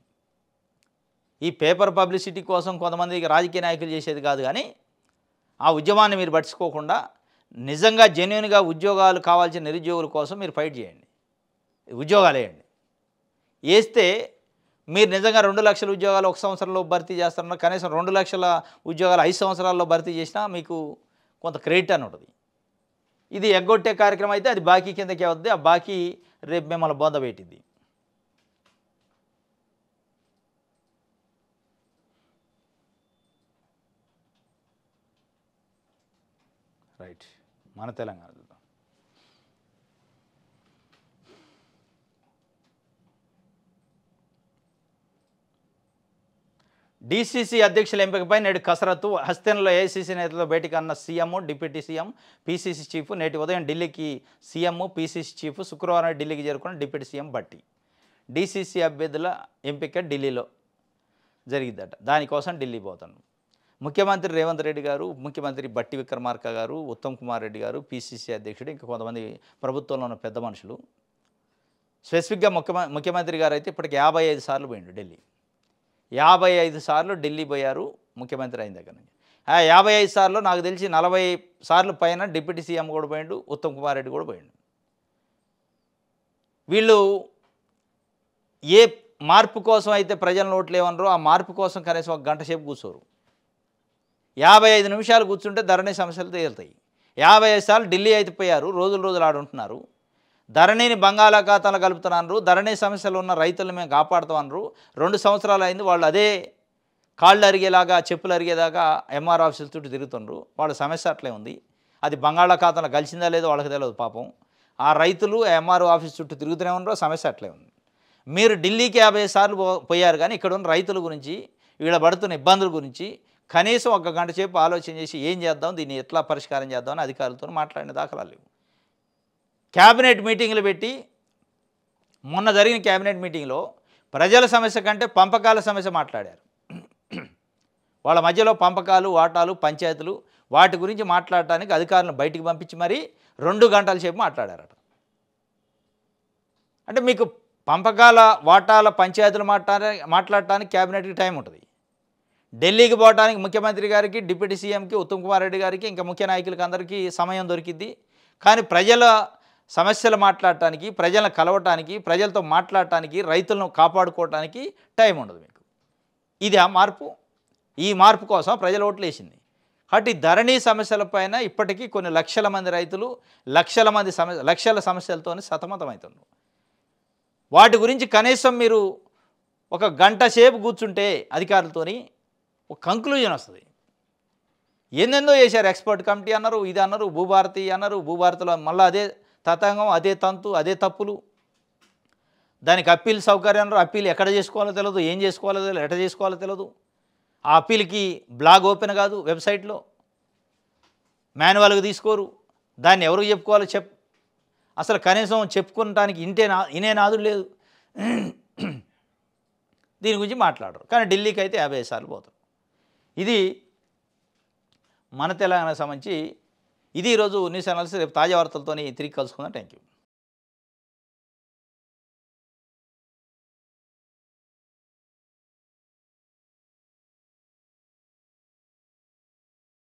ఈ పేపర్ పబ్లిసిటీ కోసం కొంతమంది రాజకీయ నాయకులు చేసేది కాదు, కానీ ఆ ఉద్యమాన్ని మీరు పట్టించుకోకుండా నిజంగా జెన్యూన్గా ఉద్యోగాలు కావాల్సిన నిరుద్యోగుల కోసం మీరు ఫైట్ చేయండి, ఉద్యోగాలు వేయండి. వేస్తే మీరు నిజంగా 2 లక్షల ఉద్యోగాలు 1 సంవత్సరంలో భర్తీ చేస్తున్నారు, కనీసం 2 లక్షల ఉద్యోగాలు 5 సంవత్సరాల్లో భర్తీ చేసినా మీకు కొంత క్రెడిట్ అని ఉంటుంది. ఇది ఎగ్గొట్టే కార్యక్రమం అయితే అది బాకీ కిందకే అవుతుంది. ఆ బాకీ రేపు మిమ్మల్ని బొంద పెట్టింది. రైట్, మన తెలంగాణ చూద్దాం. డీసీసీ అధ్యక్షుల ఎంపికపై నేడు కసరత్తు. హస్తెనలో ఏఐసీసీ నేతలతో భేటీకి అన్న CM, deputy CM, PCC chief. నేటి ఉదయం ఢిల్లీకి సీఎం, పీసీసీ చీఫ్. శుక్రవారం ఢిల్లీకి చేరుకున్న డిప్యూటీ సీఎం భట్టి. డీసీసీ అభ్యర్థుల ఎంపిక ఢిల్లీలో జరిగిద్దట, దానికోసం ఢిల్లీ పోతాను. ముఖ్యమంత్రి రేవంత్ రెడ్డి గారు, ముఖ్యమంత్రి బట్టి విక్రమార్క గారు, ఉత్తమ్ కుమార్ రెడ్డి గారు, పీసీసీ అధ్యక్షుడు, ఇంకా కొంతమంది ప్రభుత్వంలో ఉన్న పెద్ద మనుషులు. స్పెసిఫిక్గా ముఖ్యమంత్రి గారు అయితే ఇప్పటికి 55 సార్లు పోయిండు ఢిల్లీ. 55 సార్లు ఢిల్లీ పోయారు ముఖ్యమంత్రి అయిన దగ్గర నుంచి. ఆ 55 సార్లు నాకు తెలిసి 40 సార్లు పైన డిప్యూటీ సీఎం కూడా పోయిండు, ఉత్తమ్ కుమార్ రెడ్డి కూడా పోయిండు. వీళ్ళు ఏ మార్పు కోసం అయితే ప్రజలను ఓట్లు ఏమన్నారో ఆ మార్పు కోసం కనీసం 1 గంట సేపు కూర్చోరు. 55 నిమిషాలు కూర్చుంటే ధరణి సమస్యలు తేలుతాయి. 55 సార్లు ఢిల్లీ అయితే పోయారు, రోజులు ఆడుంటున్నారు. ధరణిని బంగాళాఖాతంలో కలుపుతున్నారు, ధరణి సమస్యలు ఉన్న రైతులను మేము కాపాడుతామన్నారు. 2 సంవత్సరాలు అయింది, వాళ్ళు అదే కాళ్ళు అరిగేలాగా చెప్పులు అరిగేదాకా ఎంఆర్ ఆఫీసుల చుట్టూ తిరుగుతున్నారు. వాళ్ళ సమస్య అట్లే ఉంది. అది బంగాళాఖాతంలో కలిసిందా లేదో వాళ్ళకి తెలియదు పాపం. ఆ రైతులు ఎంఆర్ ఆఫీస్ చుట్టూ తిరుగుతూనే ఉన్నారో సమస్య అట్లే ఉంది. మీరు ఢిల్లీకి 50 సార్లు పోయారు, కానీ ఇక్కడ ఉన్న రైతుల గురించి, వీళ్ళ పడుతున్న ఇబ్బందుల గురించి కనీసం 1 గంట సేపు ఆలోచన చేసి ఏం చేద్దాం, దీన్ని ఎట్లా పరిష్కారం చేద్దామని అధికారులతో మాట్లాడిన దాఖలాలు లేవు. క్యాబినెట్ మీటింగ్లు పెట్టి, మొన్న జరిగిన క్యాబినెట్ మీటింగ్లో ప్రజల సమస్య కంటే పంపకాల సమస్య మాట్లాడారు. వాళ్ళ మధ్యలో పంపకాలు, వాటాలు, పంచాయతీలు వాటి గురించి మాట్లాడటానికి అధికారులను బయటికి పంపించి మరీ 2 గంటల సేపు మాట్లాడారట. అంటే మీకు పంపకాల, వాటాల, పంచాయతీలు మాట్లాడటానికి క్యాబినెట్కి టైం ఉంటుంది. ఢిల్లీకి పోవడానికి ముఖ్యమంత్రి గారికి, డిప్యూటీ సీఎంకి, ఉత్తమ్ కుమార్ రెడ్డి గారికి, ఇంకా ముఖ్య నాయకులకి అందరికీ సమయం దొరికింది. కానీ ప్రజల సమస్యలు మాట్లాడటానికి, ప్రజలను కలవటానికి, ప్రజలతో మాట్లాడటానికి, రైతులను కాపాడుకోవటానికి టైం ఉండదు మీకు. ఇది ఆ మార్పు. ఈ మార్పు కోసం ప్రజలు ఓట్లు వేసింది. కాబట్టి ధరణి సమస్యలపైన ఇప్పటికీ కొన్ని లక్షల మంది రైతులు లక్షల సమస్యలతో సతమతమవుతున్నారు. వాటి గురించి కనీసం మీరు 1 గంట సేపు కూర్చుంటే అధికారులతోని ఒక కంక్లూజన్ వస్తుంది. ఏందేందో చేశారు, ఎక్స్పర్ట్ కమిటీ అన్నారు, ఇది అన్నారు, భూభారతి అన్నారు, భూభారతిలో మళ్ళీ అదే తతంగం, అదే తంతు, అదే తప్పులు. దానికి అప్పీల్ సౌకర్యం అన్నారు, అప్పీల్ ఎక్కడ చేసుకోవాలో తెలియదు, ఏం చేసుకోవాలో తెలియదు, ఎట్లా చేసుకోవాలో తెలియదు. ఆ అప్పీల్కి బ్లాగ్ ఓపెన్ కాదు, వెబ్సైట్లో మాన్యువల్గా తీసుకోరు. దాన్ని ఎవరికి చెప్పుకోవాలో అసలు కనీసం చెప్పుకోవటానికి ఇనే నాదుడు లేదు. దీని గురించి మాట్లాడరు. కానీ ఢిల్లీకి అయితే 50 సార్లు పోతారు. ఇది మన తెలంగాణకు సంబంధించి ఇది ఈరోజు న్యూస్ అనాలిసిస్. రేపు తాజా వార్తలతో తిరిగి కలుసుకుందాం. Thank you.